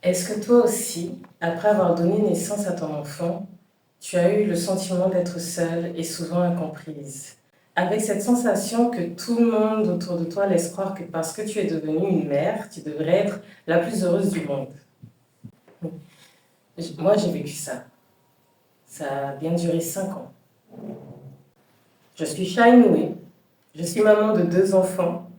Est-ce que toi aussi, après avoir donné naissance à ton enfant, tu as eu le sentiment d'être seule et souvent incomprise? Avec cette sensation que tout le monde autour de toi laisse croire que parce que tu es devenue une mère, tu devrais être la plus heureuse du monde. Moi, j'ai vécu ça. Ça a bien duré 5 ans. Je suis Shainoué, je suis maman de 2 enfants.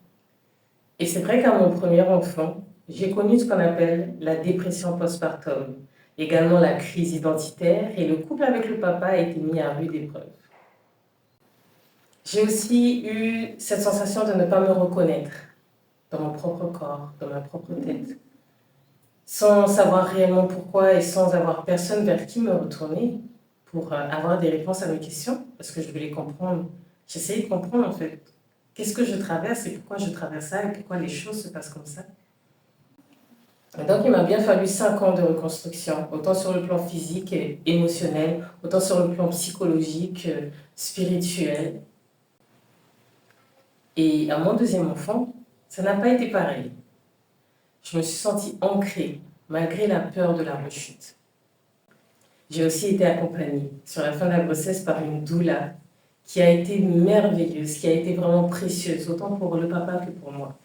Et c'est vrai qu'à mon premier enfant, j'ai connu ce qu'on appelle la dépression postpartum, également la crise identitaire, et le couple avec le papa a été mis à rude épreuve. J'ai aussi eu cette sensation de ne pas me reconnaître dans mon propre corps, dans ma propre tête, sans savoir réellement pourquoi et sans avoir personne vers qui me retourner pour avoir des réponses à mes questions, parce que je voulais comprendre. J'essayais de comprendre en fait qu'est-ce que je traverse et pourquoi je traverse ça et pourquoi les choses se passent comme ça. Et donc il m'a bien fallu 5 ans de reconstruction, autant sur le plan physique et émotionnel, autant sur le plan psychologique, spirituel. Et à mon deuxième enfant, ça n'a pas été pareil. Je me suis sentie ancrée, malgré la peur de la rechute. J'ai aussi été accompagnée sur la fin de la grossesse par une doula qui a été merveilleuse, qui a été vraiment précieuse, autant pour le papa que pour moi.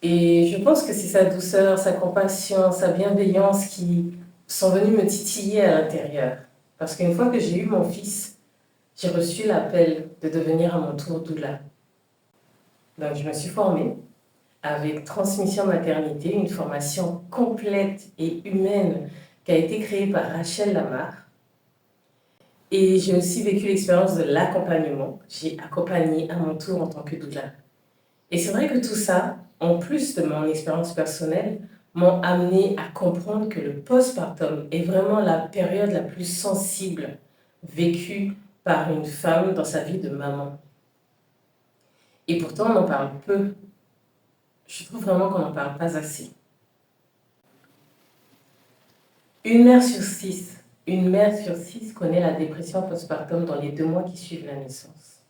Et je pense que c'est sa douceur, sa compassion, sa bienveillance qui sont venus me titiller à l'intérieur. Parce qu'une fois que j'ai eu mon fils, j'ai reçu l'appel de devenir à mon tour doula. Donc je me suis formée avec Transmission Maternité, une formation complète et humaine qui a été créée par Rachel Lamar. Et j'ai aussi vécu l'expérience de l'accompagnement. J'ai accompagné à mon tour en tant que doula. Et c'est vrai que tout ça, en plus de mon expérience personnelle, m'ont amené à comprendre que le postpartum est vraiment la période la plus sensible vécue par une femme dans sa vie de maman. Et pourtant, on en parle peu. Je trouve vraiment qu'on n'en parle pas assez. Une mère sur six connaît la dépression postpartum dans les 2 mois qui suivent la naissance.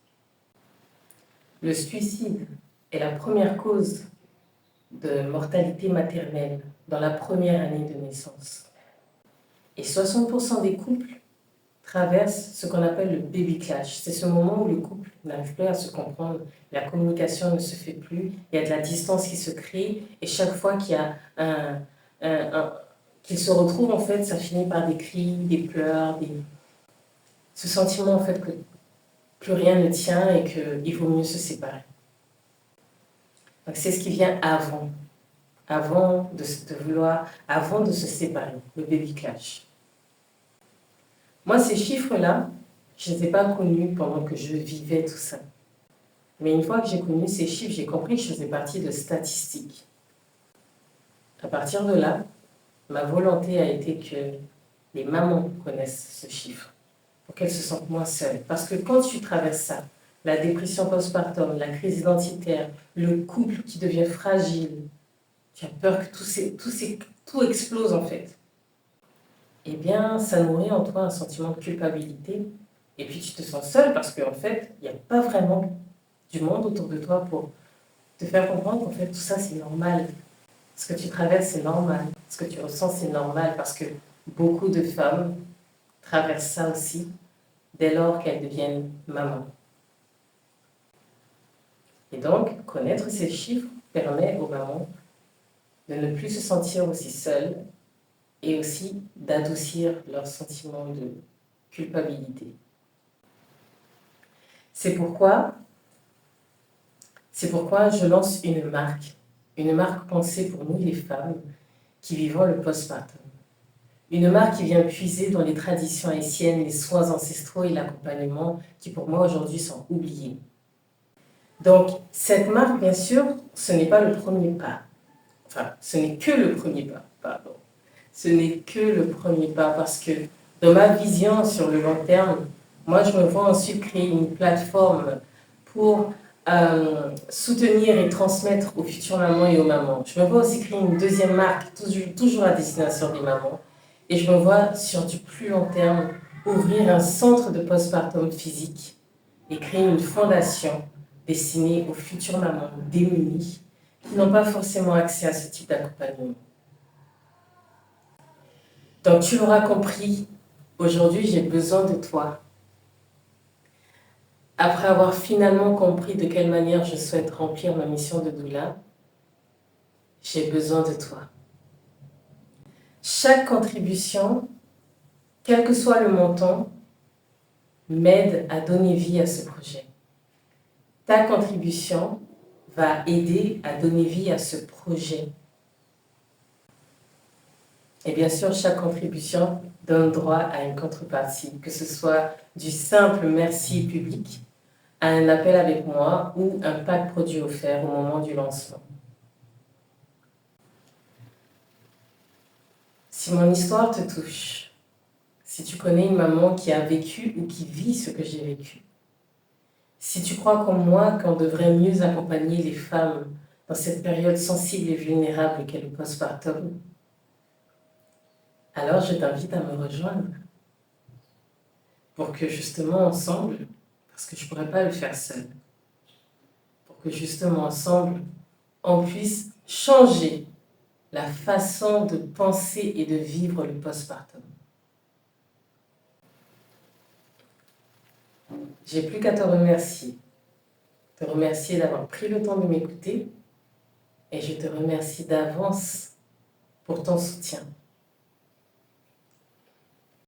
Le suicide est la première cause de mortalité maternelle dans la première année de naissance. Et 60% des couples traversent ce qu'on appelle le baby clash. C'est ce moment où le couple n'arrive plus à se comprendre, la communication ne se fait plus, il y a de la distance qui se crée, et chaque fois qu'il y a qu'ils se retrouvent, en fait, ça finit par des cris, des pleurs, ce sentiment en fait que plus rien ne tient et qu'il vaut mieux se séparer. Donc c'est ce qui vient avant de se séparer, le baby clash. Moi, ces chiffres-là, je ne les ai pas connus pendant que je vivais tout ça. Mais une fois que j'ai connu ces chiffres, j'ai compris que je faisais partie de statistiques. À partir de là, ma volonté a été que les mamans connaissent ce chiffre, pour qu'elles se sentent moins seules. Parce que quand tu traverses ça, la dépression postpartum, la crise identitaire, le couple qui devient fragile, tu as peur que tout explose en fait. Eh bien, ça nourrit en toi un sentiment de culpabilité. Et puis tu te sens seule parce qu'en fait, il n'y a pas vraiment du monde autour de toi pour te faire comprendre qu'en fait, tout ça, c'est normal. Ce que tu traverses, c'est normal. Ce que tu ressens, c'est normal parce que beaucoup de femmes traversent ça aussi dès lors qu'elles deviennent mamans. Et donc, connaître ces chiffres permet aux mamans de ne plus se sentir aussi seules et aussi d'adoucir leur sentiment de culpabilité. C'est pourquoi je lance une marque pensée pour nous les femmes qui vivons le postpartum. Une marque qui vient puiser dans les traditions haïtiennes, les soins ancestraux et l'accompagnement qui pour moi aujourd'hui sont oubliés. Donc cette marque, bien sûr, ce n'est pas le premier pas. Enfin, ce n'est que le premier pas, pardon. Ce n'est que le premier pas parce que dans ma vision sur le long terme, moi je me vois ensuite créer une plateforme pour soutenir et transmettre aux futures mamans et aux mamans. Je me vois aussi créer une deuxième marque, toujours à destination des mamans. Et je me vois sur du plus long terme ouvrir un centre de postpartum physique et créer une fondation destinée aux futures mamans démunies qui n'ont pas forcément accès à ce type d'accompagnement. Donc tu l'auras compris, aujourd'hui j'ai besoin de toi. Après avoir finalement compris de quelle manière je souhaite remplir ma mission de doula, j'ai besoin de toi. Chaque contribution, quel que soit le montant, m'aide à donner vie à ce projet. Ta contribution va aider à donner vie à ce projet. Et bien sûr, chaque contribution donne droit à une contrepartie, que ce soit du simple merci public à un appel avec moi ou un pack produit offert au moment du lancement. Si mon histoire te touche, si tu connais une maman qui a vécu ou qui vit ce que j'ai vécu, si tu crois comme moi qu'on devrait mieux accompagner les femmes dans cette période sensible et vulnérable qu'est le postpartum, alors je t'invite à me rejoindre pour que justement ensemble, parce que je ne pourrais pas le faire seule, pour que justement ensemble, on puisse changer la façon de penser et de vivre le postpartum. J'ai plus qu'à te remercier d'avoir pris le temps de m'écouter et je te remercie d'avance pour ton soutien.